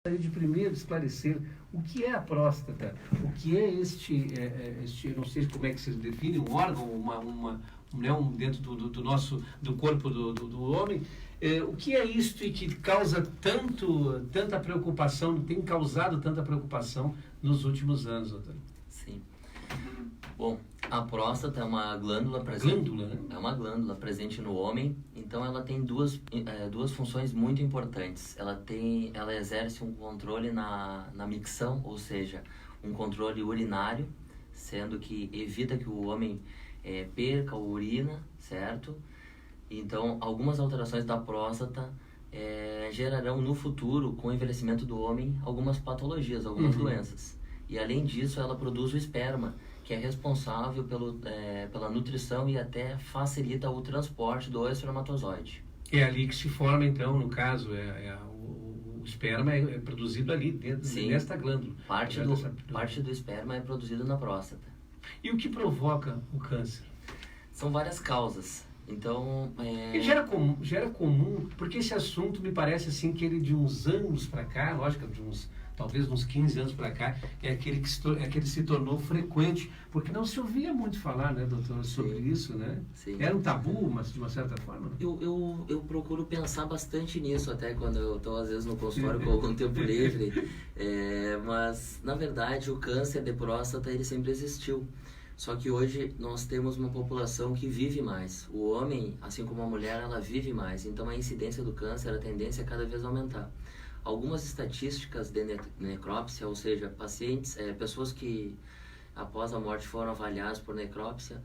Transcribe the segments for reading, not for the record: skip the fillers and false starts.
De primeiro esclarecer o que é a próstata, o que é eu não sei como é que se define, um órgão, dentro do nosso, do corpo do homem, o que é isto e que causa tanta preocupação, tem causado tanta preocupação nos últimos anos, doutor? Sim. Bom, a próstata é uma glândula presente. Glândula, né? É uma glândula presente no homem, então ela tem duas funções muito importantes. Ela exerce um controle na micção, ou seja, um controle urinário, sendo que evita que o homem perca ou urina, certo? Então, algumas alterações da próstata gerarão no futuro, com o envelhecimento do homem, algumas patologias, algumas doenças. E além disso, ela produz o esperma, que é responsável pela nutrição e até facilita o transporte do espermatozoide. É ali que se forma, então, no caso, o esperma é produzido ali, dentro desta glândula. Parte do esperma é produzido na próstata. E o que provoca o câncer? São várias causas. Então, Ele gera comum, porque esse assunto me parece assim que ele de uns anos para cá, lógico, talvez uns 15 anos para cá, é aquele que se tornou frequente, porque não se ouvia muito falar, né, doutor, sobre isso, né? Sim. Era um tabu, mas de uma certa forma. Eu procuro pensar bastante nisso, até quando eu estou, às vezes, no consultório com algum tempo livre, mas, na verdade, o câncer de próstata, ele sempre existiu. Só que hoje nós temos uma população que vive mais. O homem, assim como a mulher, ela vive mais. Então, a incidência do câncer, a tendência é cada vez aumentar. Algumas estatísticas de necrópsia, ou seja, pessoas que após a morte foram avaliadas por necrópsia,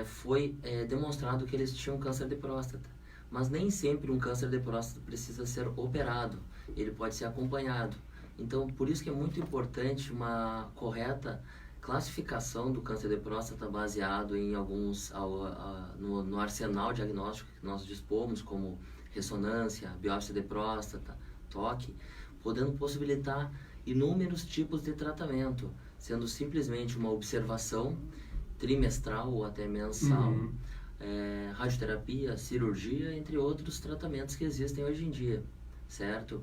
foi demonstrado que eles tinham câncer de próstata. Mas nem sempre um câncer de próstata precisa ser operado, ele pode ser acompanhado. Então, por isso que é muito importante uma correta classificação do câncer de próstata baseado em no arsenal diagnóstico que nós dispomos, como ressonância, biópsia de próstata, toque, podendo possibilitar inúmeros tipos de tratamento, sendo simplesmente uma observação trimestral ou até mensal, radioterapia, cirurgia, entre outros tratamentos que existem hoje em dia, certo?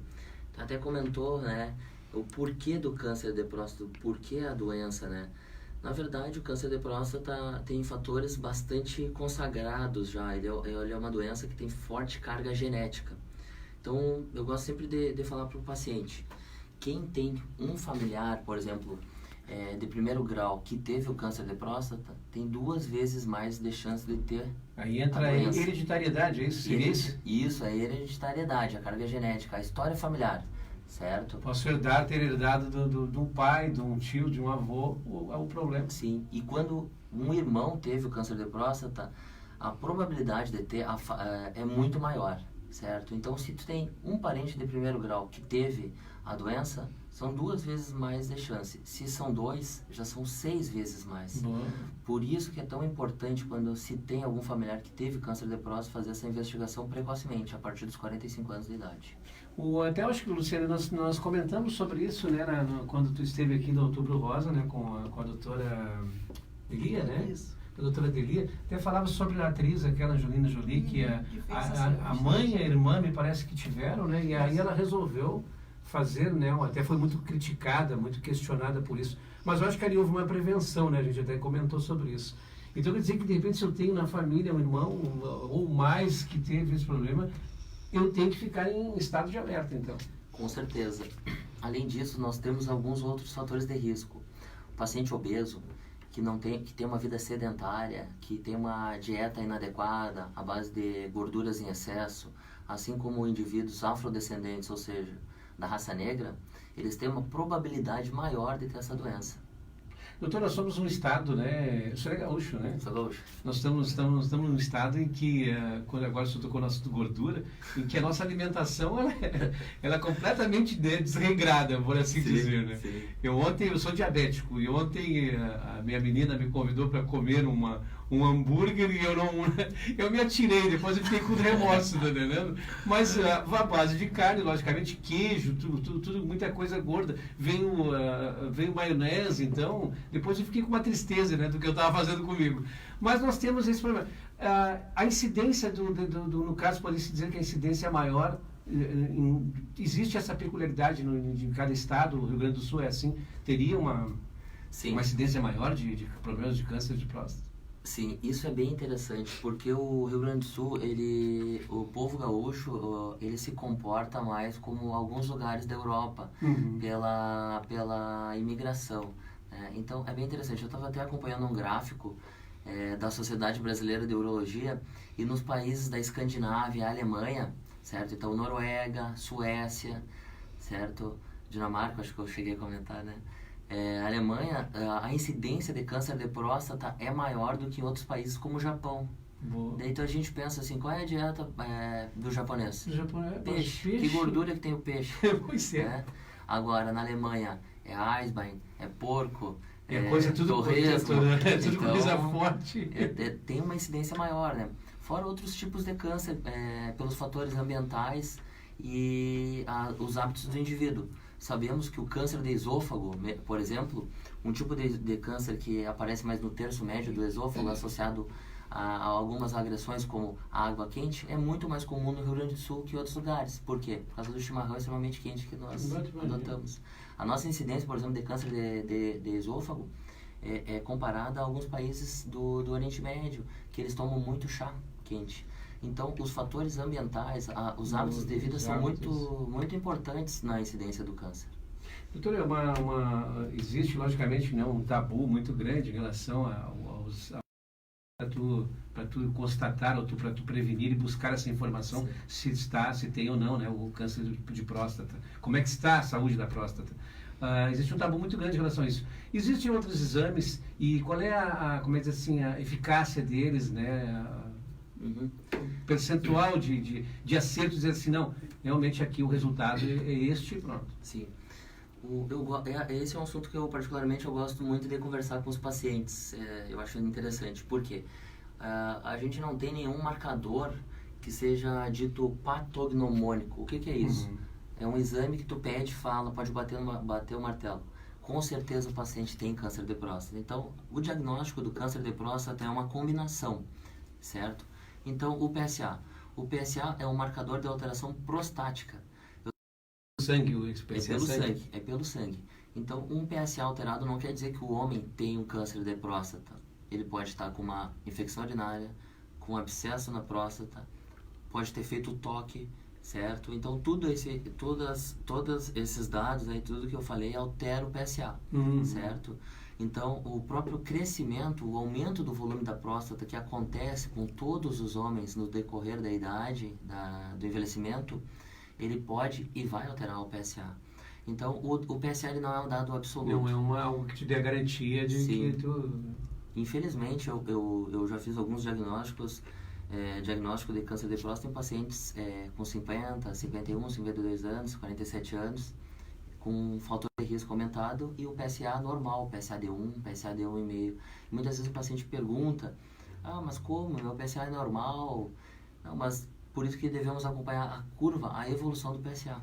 Até comentou, né, o porquê do câncer de próstata, o porquê a doença, né? Na verdade, o câncer de próstata tem fatores bastante consagrados já, ele é uma doença que tem forte carga genética. Então, eu gosto sempre de falar para o paciente, quem tem um familiar, por exemplo, de primeiro grau, que teve o câncer de próstata, tem 2 vezes mais de chance de ter. Aí entra a hereditariedade, é isso? Isso, a hereditariedade, a carga genética, a história familiar, certo? Posso ter herdado de um pai, de um tio, de um avô, o problema. Sim, e quando um irmão teve o câncer de próstata, a probabilidade de ter é muito maior, certo? Então, se tu tem um parente de primeiro grau que teve a doença, são 2 vezes mais de chance. Se são 2, já são 6 vezes mais. Boa. Por isso que é tão importante quando se tem algum familiar que teve câncer de próstata, fazer essa investigação precocemente, a partir dos 45 anos de idade. Até acho que, Luciano, nós comentamos sobre isso, né, quando tu esteve aqui no Outubro Rosa, né, com a doutora Delia, né? Isso. A doutora Delia, até falava sobre a atriz, aquela Angelina Jolie, que a mãe e a irmã, me parece que tiveram, né, e aí ela resolveu fazer, né, até foi muito criticada, muito questionada por isso, mas eu acho que ali houve uma prevenção, né, a gente até comentou sobre isso. Então, quer dizer que, de repente, se eu tenho na família um irmão ou mais que teve esse problema, eu tenho que ficar em estado de alerta, então. Com certeza. Além disso, nós temos alguns outros fatores de risco. O paciente obeso, que tem uma vida sedentária, que tem uma dieta inadequada, à base de gorduras em excesso, assim como indivíduos afrodescendentes, ou seja, da raça negra, eles têm uma probabilidade maior de ter essa doença. Doutor, nós somos um estado, né? O senhor é gaúcho, né? Sou gaúcho. Nós estamos num estado em que, quando agora o senhor tocou no assunto gordura, em que a nossa alimentação ela é completamente desregrada, por assim dizer, né? Sim. Eu sou diabético e ontem a minha menina me convidou para comer um hambúrguer e eu me atirei, depois eu fiquei com remorso, tá entendendo? Mas a base de carne, logicamente, queijo, tudo muita coisa gorda. Veio maionese, então, depois eu fiquei com uma tristeza, né, do que eu estava fazendo comigo. Mas nós temos esse problema. A incidência no caso, pode-se dizer que a incidência é maior existe essa peculiaridade em cada estado? O Rio Grande do Sul é assim? Teria uma incidência maior de problemas de câncer de próstata? Sim, isso é bem interessante, porque o Rio Grande do Sul, o povo gaúcho, ele se comporta mais como alguns lugares da Europa, pela imigração. Então, é bem interessante. Eu estava até acompanhando um gráfico da Sociedade Brasileira de Urologia, e nos países da Escandinávia, a Alemanha, certo? Então, Noruega, Suécia, certo? Dinamarca, acho que eu cheguei a comentar, né? A Alemanha, a incidência de câncer de próstata é maior do que em outros países como o Japão. Boa. Daí então a gente pensa assim, qual é a dieta do japonês? Do japonês, peixe. Que gordura que tem o peixe? Pois é. Agora, na Alemanha, é Eisbein, é porco, coisa tudo torresmo. Tudo Então, coisa forte. Tem uma incidência maior, né? Fora outros tipos de câncer, pelos fatores ambientais e os hábitos do indivíduo. Sabemos que o câncer de esôfago, por exemplo, um tipo de câncer que aparece mais no terço médio do esôfago, associado a algumas agressões como a água quente, é muito mais comum no Rio Grande do Sul que em outros lugares. Por quê? Por causa do chimarrão extremamente quente que nós adotamos. A nossa incidência, por exemplo, de câncer de esôfago é comparada a alguns países do Oriente Médio, que eles tomam muito chá quente. Então, os fatores ambientais, os hábitos de vida são muito importantes na incidência do câncer. Doutor, existe, logicamente, um tabu muito grande em relação para tu constatar ou para tu prevenir e buscar essa informação, se tem ou não, né, o câncer de próstata. Como é que está a saúde da próstata? Existe um tabu muito grande em relação a isso. Existem outros exames e qual é como é dizer assim, a eficácia deles, né? Percentual de acerto, dizer assim, não, realmente aqui o resultado é este e pronto. Sim. Esse é um assunto que eu particularmente gosto muito de conversar com os pacientes. Eu acho interessante, porque a gente não tem nenhum marcador que seja dito patognomônico. O que é isso? É um exame que tu pede e fala, pode bater o martelo. Com certeza o paciente tem câncer de próstata. Então, o diagnóstico do câncer de próstata é uma combinação, certo? Então, o PSA é um marcador de alteração prostática. Sangue, É pelo sangue. Então, um PSA alterado não quer dizer que o homem tem um câncer de próstata. Ele pode estar com uma infecção urinária, com um abscesso na próstata, pode ter feito o toque, certo? Então, todos esses dados, aí, tudo que eu falei, altera o PSA, certo? Então, o próprio crescimento, o aumento do volume da próstata que acontece com todos os homens no decorrer da idade, do envelhecimento, ele pode e vai alterar o PSA. Então, o PSA ele não é um dado absoluto. Não é algo que te dê a garantia de que tu... Infelizmente, eu já fiz alguns diagnóstico de câncer de próstata em pacientes com 50, 51, 52 anos, 47 anos, com fator de risco aumentado e o PSA normal, PSA-D1, PSA-D1,5. Muitas vezes o paciente pergunta, mas como? Meu PSA é normal? Não, mas por isso que devemos acompanhar a curva, a evolução do PSA.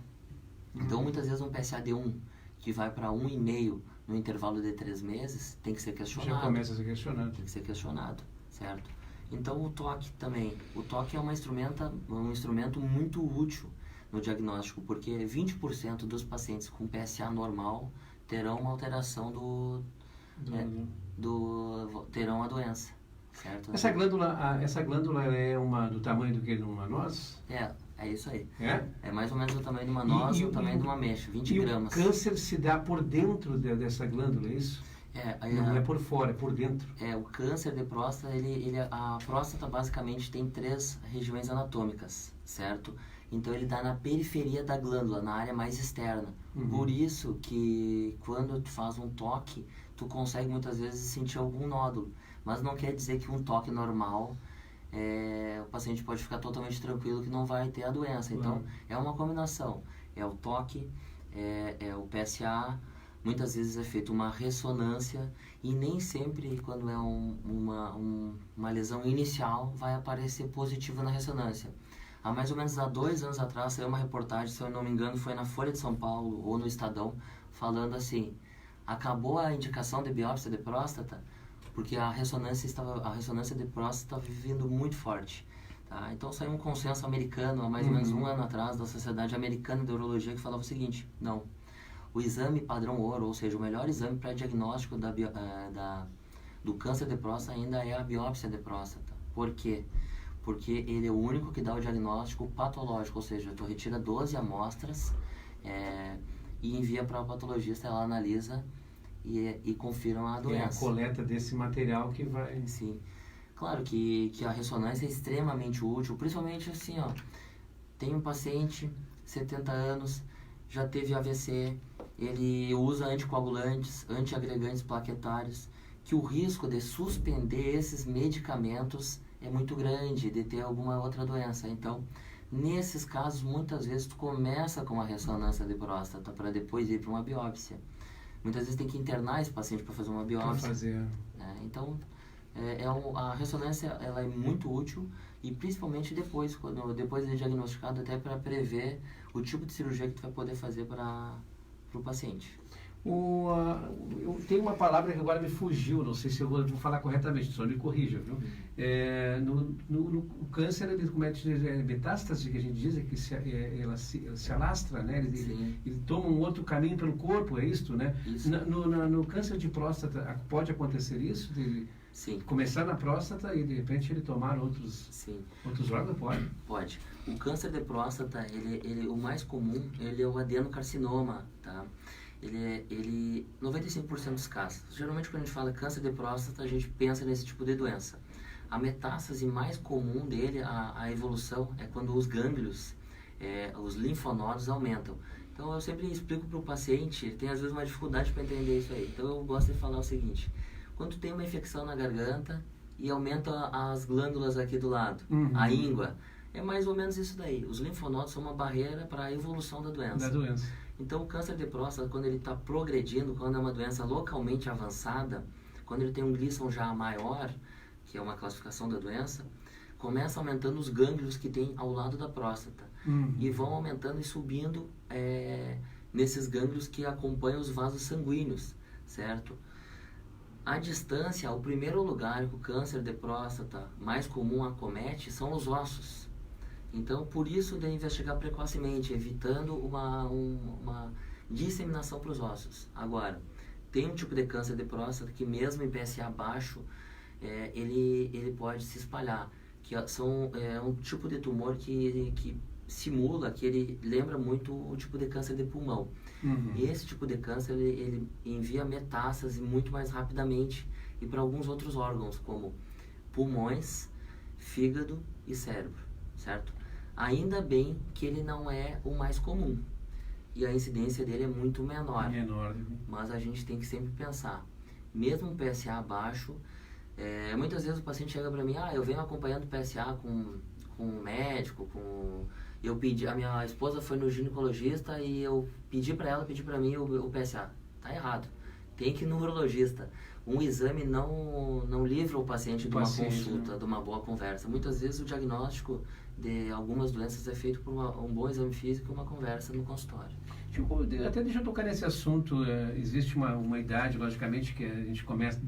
Então, muitas vezes um PSA-D1 que vai para 1,5 no intervalo de 3 meses, tem que ser questionado. Já começa a ser questionado. Tem que ser questionado, certo? Então, o toque também. O toque é um instrumento muito útil no diagnóstico, porque 20% dos pacientes com PSA normal terão uma alteração terão a doença, certo? Essa glândula é do tamanho do que numa noz? É isso aí. É mais ou menos o tamanho de uma noz, o tamanho de uma ameixa, 20 gramas. E o câncer se dá por dentro dessa glândula, é isso? Não é por fora, é por dentro. O câncer de próstata, a próstata basicamente tem 3 regiões anatômicas, certo? Então ele dá na periferia da glândula, na área mais externa. Por isso que quando tu faz um toque, tu consegue muitas vezes sentir algum nódulo. Mas não quer dizer que um toque normal, o paciente pode ficar totalmente tranquilo que não vai ter a doença. Então é uma combinação. É o toque, é o PSA. Muitas vezes é feita uma ressonância e nem sempre, quando é uma lesão inicial, vai aparecer positivo na ressonância. Há mais ou menos 2 anos atrás, saiu uma reportagem, se eu não me engano, foi na Folha de São Paulo ou no Estadão, falando assim, acabou a indicação de biópsia de próstata porque a ressonância de próstata estava vindo muito forte. Tá? Então saiu um consenso americano, há mais ou menos um ano atrás, da Sociedade Americana de Urologia, que falava o seguinte: não, o exame padrão ouro, ou seja, o melhor exame para diagnóstico do câncer de próstata ainda é a biópsia de próstata. Por quê? Porque ele é o único que dá o diagnóstico patológico, ou seja, tu retira 12 amostras e envia para o patologista, ela analisa e confirma a doença. É a coleta desse material que vai... Sim. Claro que a ressonância é extremamente útil, principalmente assim, ó, tem um paciente, 70 anos, já teve AVC, ele usa anticoagulantes, antiagregantes plaquetários, que o risco de suspender esses medicamentos é muito grande, de ter alguma outra doença. Então, nesses casos, muitas vezes tu começa com uma ressonância de próstata para depois ir para uma biópsia. Muitas vezes tem que internar esse paciente para fazer uma biópsia. Então, a ressonância ela é muito útil e principalmente depois de diagnosticado, até para prever o tipo de cirurgia que tu vai poder fazer para o paciente. Eu tenho uma palavra que agora me fugiu, não sei se eu vou falar corretamente, só me corrija, viu? No câncer, ele comete metástase, que a gente diz, é que ela se alastra, né? Ele toma um outro caminho pelo corpo, é isso, né? Isso. No câncer de próstata, pode acontecer isso? Sim. Começar na próstata e de repente ele tomar outros órgãos? Pode. O câncer de próstata, o mais comum, ele é o adenocarcinoma, tá? Ele 95% dos casos. Geralmente quando a gente fala câncer de próstata, a gente pensa nesse tipo de doença. A metástase mais comum dele, a evolução, é quando os gânglios, os linfonodos aumentam. Então eu sempre explico para o paciente, ele tem às vezes uma dificuldade para entender isso aí. Então eu gosto de falar o seguinte: quando tem uma infecção na garganta e aumenta as glândulas aqui do lado, a íngua, é mais ou menos isso daí. Os linfonodos são uma barreira para a evolução da doença. Então, o câncer de próstata, quando ele está progredindo, quando é uma doença localmente avançada, quando ele tem um Gleason já maior, que é uma classificação da doença, começa aumentando os gânglios que tem ao lado da próstata. E vão aumentando e subindo nesses gânglios que acompanham os vasos sanguíneos, certo? A distância, o primeiro lugar que o câncer de próstata mais comum acomete são os ossos. Então, por isso de investigar precocemente, evitando uma disseminação para os ossos. Agora, tem um tipo de câncer de próstata que mesmo em PSA baixo, ele pode se espalhar. Que é um tipo de tumor que simula, que ele lembra muito o tipo de câncer de pulmão. E esse tipo de câncer, ele envia metástase muito mais rapidamente e para alguns outros órgãos, como pulmões, fígado e cérebro, certo? Ainda bem que ele não é o mais comum e a incidência dele é muito menor. Mas a gente tem que sempre pensar, mesmo um PSA baixo, muitas vezes o paciente chega para mim: eu venho acompanhando PSA com um médico, a minha esposa foi no ginecologista e eu pedi para mim o PSA. Tá errado. Tem que ir no urologista. Um exame não livra o paciente de uma consulta, de uma boa conversa. Muitas vezes o diagnóstico de algumas doenças é feito por um bom exame físico e uma conversa no consultório. Até deixa eu tocar nesse assunto. Existe uma idade, logicamente, que a gente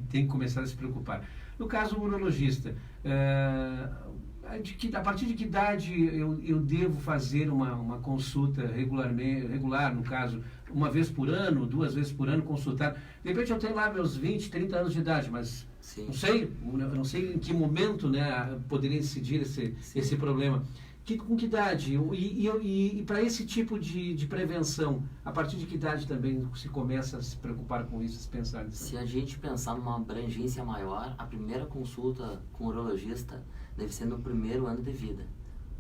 tem que começar a se preocupar. No caso, o urologista, a partir de que idade eu devo fazer uma consulta regular, no caso, uma vez por ano, 2 vezes por ano, consultar? De repente eu tenho lá meus 20, 30 anos de idade, mas não sei em que momento, né, poderia incidir esse problema. Com que idade? E para esse tipo de prevenção, a partir de que idade também se começa a se preocupar com isso, se pensar nisso? Se a gente pensar numa abrangência maior, a primeira consulta com o urologista deve ser no primeiro ano de vida.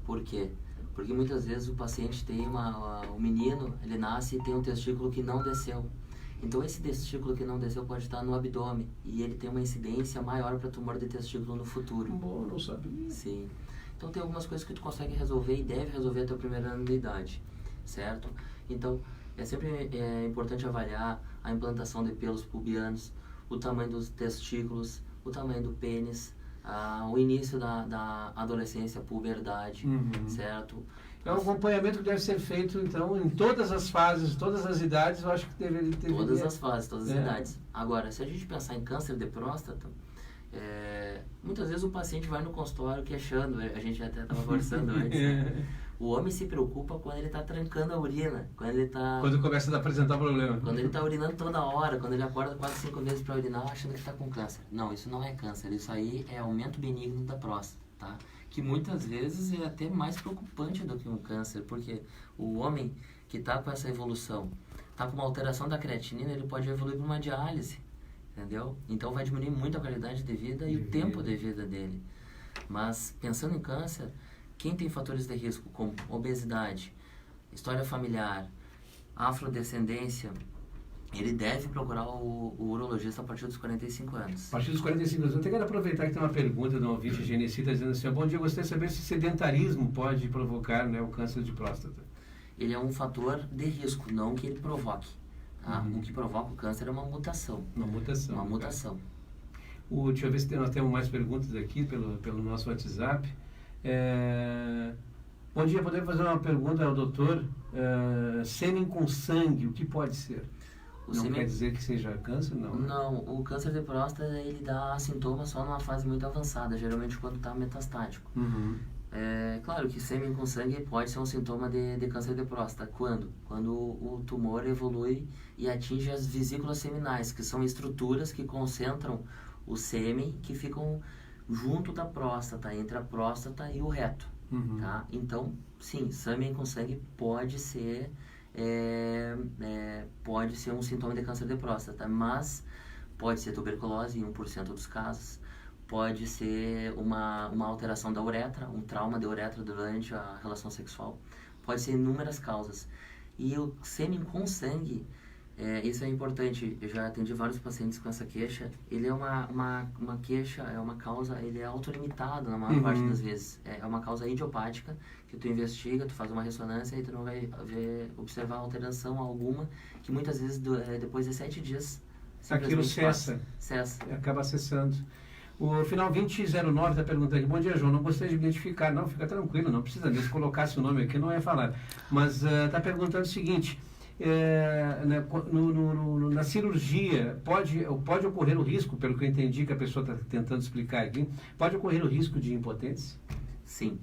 Por quê? Porque muitas vezes o paciente tem o menino, ele nasce e tem um testículo que não desceu. Então esse testículo que não desceu pode estar no abdômen e ele tem uma incidência maior para tumor de testículo no futuro. Bom, não sabia. Sim. Então tem algumas coisas que tu consegue resolver e deve resolver até o primeiro ano de idade, certo? Então é sempre importante avaliar a implantação de pelos pubianos, o tamanho dos testículos, o tamanho do pênis, o início da adolescência, puberdade, certo? É um acompanhamento que deve ser feito, então, em todas as fases, todas as idades, eu acho que deveria ter... Todas as fases, todas as idades. Agora, se a gente pensar em câncer de próstata, Muitas vezes o paciente vai no consultório queixando, a gente até estava conversando antes, né? O homem se preocupa quando ele está trancando a urina, quando começa a apresentar problema. Quando ele está urinando toda hora, quando ele acorda 4, 5 vezes para urinar, achando que está com câncer. Não, isso não é câncer, isso aí é aumento benigno da próstata, tá? Que muitas vezes é até mais preocupante do que um câncer, porque o homem que está com essa evolução, está com uma alteração da creatinina, ele pode evoluir para uma diálise, entendeu? Então vai diminuir muito a qualidade de vida e o tempo de vida dele. Mas pensando em câncer, quem tem fatores de risco como obesidade, história familiar, afrodescendência, ele deve procurar o urologista a partir dos 45 anos. A partir dos 45 anos. Eu até quero aproveitar que tem uma pergunta de um ouvinte genicida dizendo assim: bom dia, gostaria de saber se sedentarismo pode provocar, né, o câncer de próstata. Ele é um fator de risco, não que ele provoque. Tá? O que provoca o câncer é uma mutação. Uma mutação. Uma mutação. Deixa eu ver se nós temos mais perguntas aqui pelo nosso WhatsApp. Bom dia, podemos fazer uma pergunta ao doutor? Sêmen com sangue, o que pode ser? Quer dizer que seja câncer, não? Né? Não, o câncer de próstata, ele dá sintomas só numa fase muito avançada, geralmente quando está metastático. Claro que sêmen com sangue pode ser um sintoma de câncer de próstata. Quando? Quando o tumor evolui e atinge as vesículas seminais, que são estruturas que concentram o sêmen, que ficam junto da próstata, entre a próstata e o reto. Tá? Então, sim, sêmen com sangue pode ser um sintoma de câncer de próstata, mas pode ser tuberculose em 1% dos casos, pode ser uma alteração da uretra, um trauma de uretra durante a relação sexual, pode ser inúmeras causas. E o sêmen com sangue, isso é importante, eu já atendi vários pacientes com essa queixa. Ele é uma queixa, é uma causa, ele é autolimitado na maior parte das vezes. É uma causa idiopática, que tu investiga, tu faz uma ressonância e tu não vai observar alteração alguma, que muitas vezes depois de 7 dias aquilo cessa. Acaba cessando. O final 2009 está perguntando aqui: bom dia, João, não gostaria de me identificar. Não, fica tranquilo, não precisa mesmo colocar seu nome aqui, não é falar. Mas está perguntando o seguinte: na cirurgia pode ocorrer o risco, pelo que eu entendi que a pessoa está tentando explicar aqui, pode ocorrer o risco de impotência? Sim.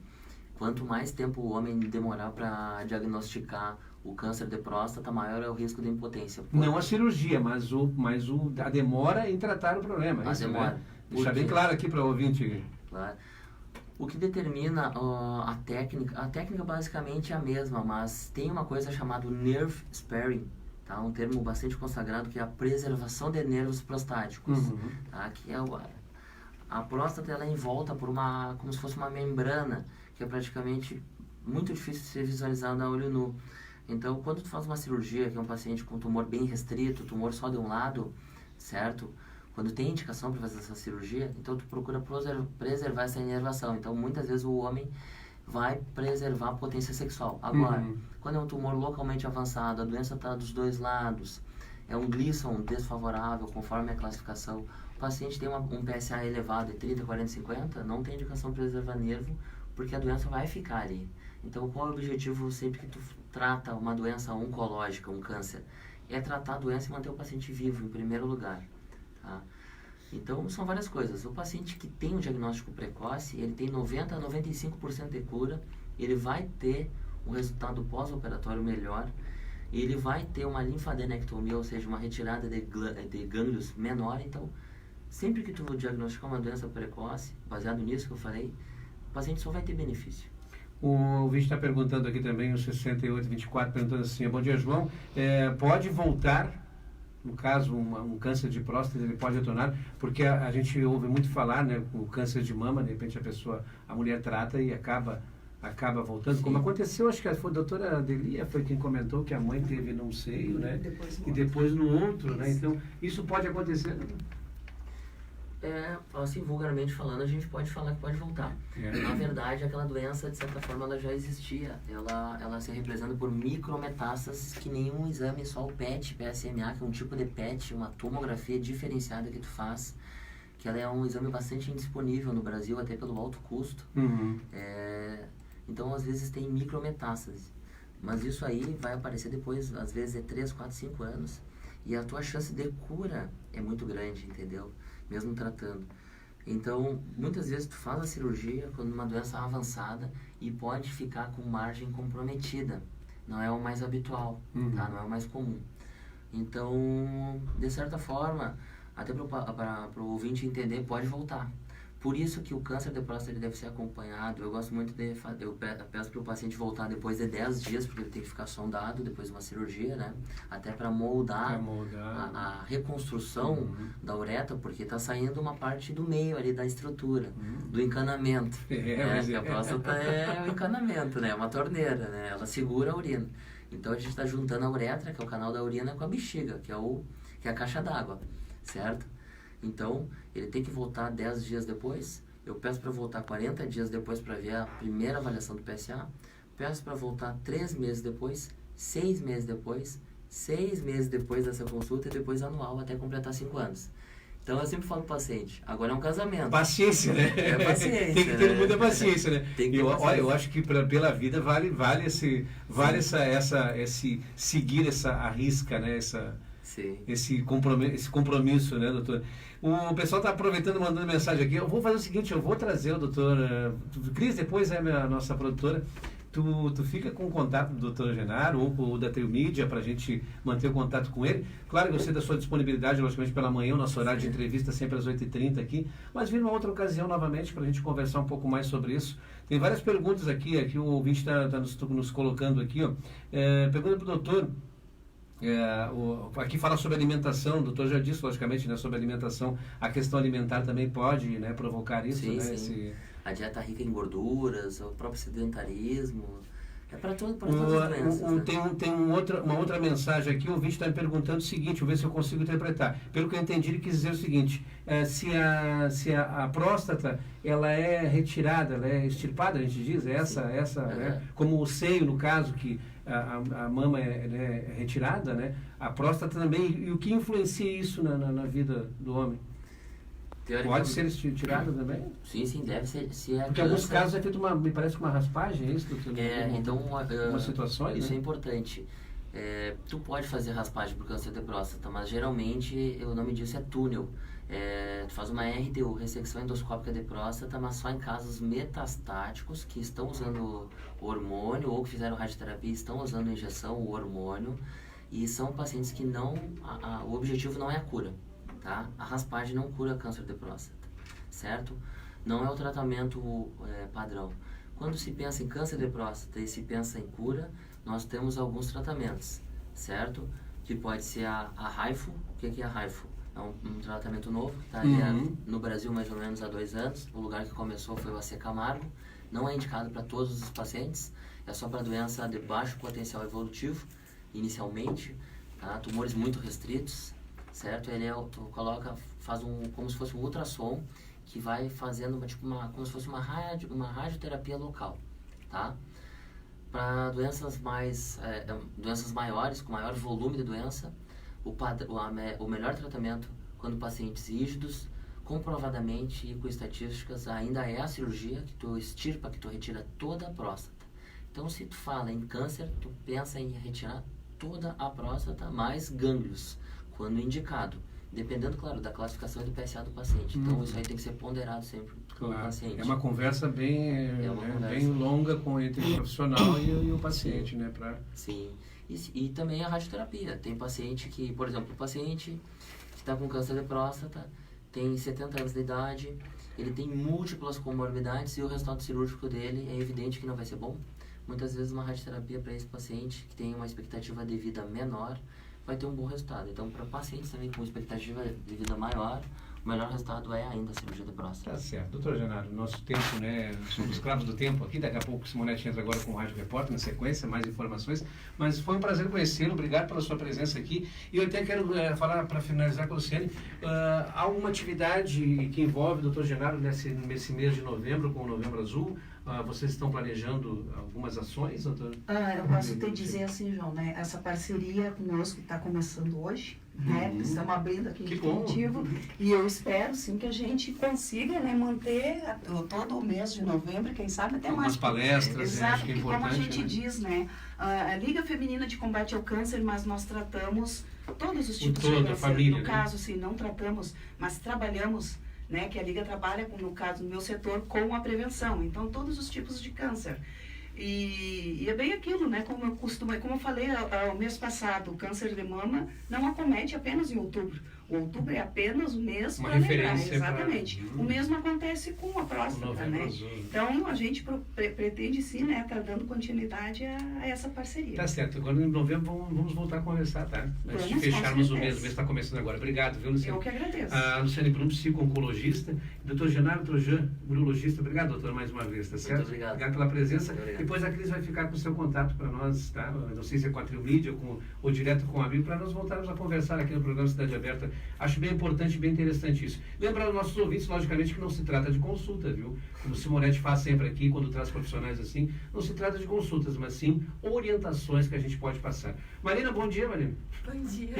Quanto mais tempo o homem demorar para diagnosticar o câncer de próstata, maior é o risco de impotência. Não a cirurgia, mas a demora em tratar o problema. A demora. Né? Deixar bem claro aqui para o ouvinte. Claro. O que determina a técnica basicamente é a mesma, mas tem uma coisa chamada nerve sparing, tá? Um termo bastante consagrado, que é a preservação de nervos prostáticos. Tá? Que a próstata, ela é envolta por como se fosse uma membrana, que é praticamente muito difícil de ser visualizada a olho nu. Então, quando tu faz uma cirurgia, que é um paciente com tumor bem restrito, tumor só de um lado, certo? Quando tem indicação para fazer essa cirurgia, então tu procura preservar essa inervação. Então, muitas vezes o homem vai preservar a potência sexual. Agora, quando é um tumor localmente avançado, a doença está dos dois lados, é um Gleason desfavorável, conforme a classificação, o paciente tem um PSA elevado de 30, 40, 50, não tem indicação para preservar nervo, porque a doença vai ficar ali. Então, qual é o objetivo sempre que tu trata uma doença oncológica, um câncer? É tratar a doença e manter o paciente vivo, em primeiro lugar. Tá? Então, são várias coisas. O paciente que tem um diagnóstico precoce, ele tem 90% a 95% de cura, ele vai ter um resultado pós-operatório melhor, ele vai ter uma linfadenectomia, ou seja, uma retirada de gânglios menor. Então, sempre que tu diagnosticar uma doença precoce, baseado nisso que eu falei, o paciente só vai ter benefício. O ouvinte está perguntando aqui também, o 6824, perguntando assim: bom dia, João, pode voltar, no caso, um câncer de próstata, ele pode retornar? Porque a gente ouve muito falar, né, o câncer de mama, de repente a mulher trata e acaba voltando. Sim. Como aconteceu, acho que foi a doutora Adelia, foi quem comentou que a mãe teve num seio, né, e depois no outro, né? Então, isso pode acontecer, né? Assim, vulgarmente falando, a gente pode falar que pode voltar. Na verdade, aquela doença, de certa forma, ela já existia. Ela se representa por micrometástases que nenhum exame, só o PET, PSMA, que é um tipo de PET, uma tomografia diferenciada que tu faz, que ela é um exame bastante indisponível no Brasil, até pelo alto custo. Então, às vezes, tem micrometástases. Mas isso aí vai aparecer depois, às vezes, de 3, 4, 5 anos. E a tua chance de cura é muito grande, entendeu? Mesmo tratando. Então, muitas vezes tu faz a cirurgia quando uma doença avançada e pode ficar com margem comprometida. Não é o mais habitual, tá? Não é o mais comum. Então, de certa forma, até para o ouvinte entender, pode voltar. Por isso que o câncer de próstata ele deve ser acompanhado. Eu gosto muito eu peço para o paciente voltar depois de 10 dias, porque ele tem que ficar sondado depois de uma cirurgia, né? Até para moldar a reconstrução da uretra, porque está saindo uma parte do meio ali da estrutura, do encanamento. Porque a próstata é o encanamento, né? É uma torneira, né? Ela segura a urina. Então a gente está juntando a uretra, que é o canal da urina, com a bexiga, que é a caixa d'água, certo? Então, ele tem que voltar 10 dias depois. Eu peço para voltar 40 dias depois para ver a primeira avaliação do PSA. Peço para voltar 3 meses depois, 6 meses depois, 6 meses depois dessa consulta e depois anual até completar 5 anos. Então, eu sempre falo para o paciente, agora é um casamento. Paciência, né? É paciência. Tem que ter muita paciência, né? Tem que ter paciência. Olha, eu acho que pela vida vale esse seguir essa arrisca, né? Esse compromisso, né, doutor? O pessoal está aproveitando, mandando mensagem aqui. Eu vou fazer o seguinte, eu vou trazer o doutor Cris, depois é a nossa produtora. Tu fica com o contato do doutor Genaro ou da Trio Mídia para a gente manter o contato com ele. Claro que eu sei da sua disponibilidade, logicamente, pela manhã, o nosso horário de entrevista sempre às 8h30 aqui, mas vir numa outra ocasião novamente para a gente conversar um pouco mais sobre isso. Tem várias perguntas aqui o ouvinte está nos colocando aqui. Pergunta para o doutor. Aqui fala sobre alimentação, o doutor já disse, logicamente, né, sobre alimentação. A questão alimentar também pode, né, provocar isso, sim, né? Sim. A dieta rica em gorduras, o próprio sedentarismo, é para todas as doenças. Né? Tem uma outra mensagem aqui, o ouvinte está me perguntando o seguinte, vou ver se eu consigo interpretar. Pelo que eu entendi, ele quis dizer o seguinte, se a próstata, ela é retirada, ela é extirpada, a gente diz, né, como o seio, no caso, que a mama é retirada, né? A próstata também, e o que influencia isso na vida do homem? Pode ser retirada também? Sim, deve ser. Porque em alguns casos é feito me parece uma raspagem, é isso? Então, algumas situações, isso né? é importante. Tu pode fazer raspagem por câncer de próstata, mas geralmente o nome disso é túnel. Tu faz uma RTU, ressecção endoscópica de próstata, mas só em casos metastáticos que estão usando hormônio ou que fizeram radioterapia, estão usando injeção ou hormônio, e são pacientes que o objetivo não é a cura, tá? A raspagem não cura câncer de próstata, certo? Não é o tratamento padrão. Quando se pensa em câncer de próstata e se pensa em cura, nós temos alguns tratamentos, certo? Que pode ser a HIFU. O que é a HIFU? É um tratamento novo, que está no Brasil mais ou menos há 2 anos. O lugar que começou foi o AC Camargo. Não é indicado para todos os pacientes, é só para doença de baixo potencial evolutivo, inicialmente, tá? Tumores muito restritos, certo? Ele faz como se fosse um ultrassom, que vai fazendo como se fosse uma radioterapia local, tá? Para doenças maiores, com maior volume de doença, o melhor tratamento, quando pacientes rígidos, comprovadamente e com estatísticas, ainda é a cirurgia, que tu extirpa, que tu retira toda a próstata. Então, se tu fala em câncer, tu pensa em retirar toda a próstata, mais gânglios, quando indicado. Dependendo, claro, da classificação e do PSA do paciente. Então, isso aí tem que ser ponderado sempre com o paciente. É uma conversa bem longa entre o profissional e o paciente, né? Sim. E também a radioterapia. Tem paciente que, por exemplo, o paciente que está com câncer de próstata, tem 70 anos de idade, ele tem múltiplas comorbidades e o resultado cirúrgico dele é evidente que não vai ser bom. Muitas vezes uma radioterapia para esse paciente que tem uma expectativa de vida menor vai ter um bom resultado. Então, para pacientes também com expectativa de vida maior, o melhor resultado é ainda a cirurgia de próstata. Tá certo. Doutor Genaro, nosso tempo, né? Somos escravos do tempo aqui. Daqui a pouco o Simonetti entra agora com o Rádio Repórter, na sequência, mais informações. Mas foi um prazer conhecê-lo. Obrigado pela sua presença aqui. E eu até quero falar, para finalizar com a Luciane, alguma atividade que envolve o doutor Genaro nesse mês de novembro, com o Novembro Azul? Vocês estão planejando algumas ações, doutor? Eu posso te dizer assim, João, né? Essa parceria conosco que está começando hoje, né? Estamos abrindo aqui em definitivo, e eu espero, sim, que a gente consiga, né, manter todo o mês de novembro, quem sabe até mais. Algumas palestras, exato, acho que é importante. Como a gente diz, né? A Liga Feminina de Combate ao Câncer, mas nós tratamos todos os tipos de câncer. família, no caso, sim, não tratamos, mas trabalhamos né, que a Liga trabalha, no caso do meu setor, com a prevenção. Então, todos os tipos de câncer. E é bem aquilo, né? Como eu falei ao mês passado, o câncer de mama não acomete apenas em outubro. O outubro é apenas o mês para lembrar, exatamente. O mesmo acontece com a próstata, né? Então, a gente pretende sim, né, tá dando continuidade a essa parceria. Tá certo. Agora, em novembro, vamos voltar a conversar, tá? Antes de fecharmos o mês está começando agora. Obrigado, viu, Luciane? Eu que agradeço. A Luciane Brum, psico-oncologista. Doutor Genaro Trojan, urologista. Obrigado, doutor, mais uma vez, tá certo? Muito obrigado. Obrigado pela presença. Obrigado. Depois a Cris vai ficar com o seu contato para nós, tá? Não sei se é com a Trilmídia ou direto com o amigo, para nós voltarmos a conversar aqui no programa Cidade Aberta. Acho bem importante, bem interessante isso. Lembrando aos nossos ouvintes, logicamente, que não se trata de consulta, viu? Como o Simonetti faz sempre aqui, quando traz profissionais assim, não se trata de consultas, mas sim orientações que a gente pode passar. Marina, bom dia, Marina. Bom dia.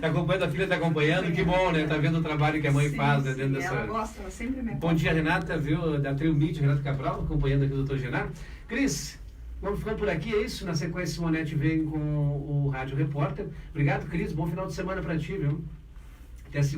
Tá acompanhando, a filha está acompanhando, que bom, né? Tá vendo o trabalho que a mãe faz, né, dentro dessa... Ela gosta, ela sempre me Bom dia, Renata, viu? Da Trio Mídia, Renato Cabral, acompanhando aqui o doutor Genaro. Cris, vamos ficando por aqui, é isso? Na sequência, Simonetti vem com o Rádio Repórter. Obrigado, Cris, bom final de semana para ti, viu? Até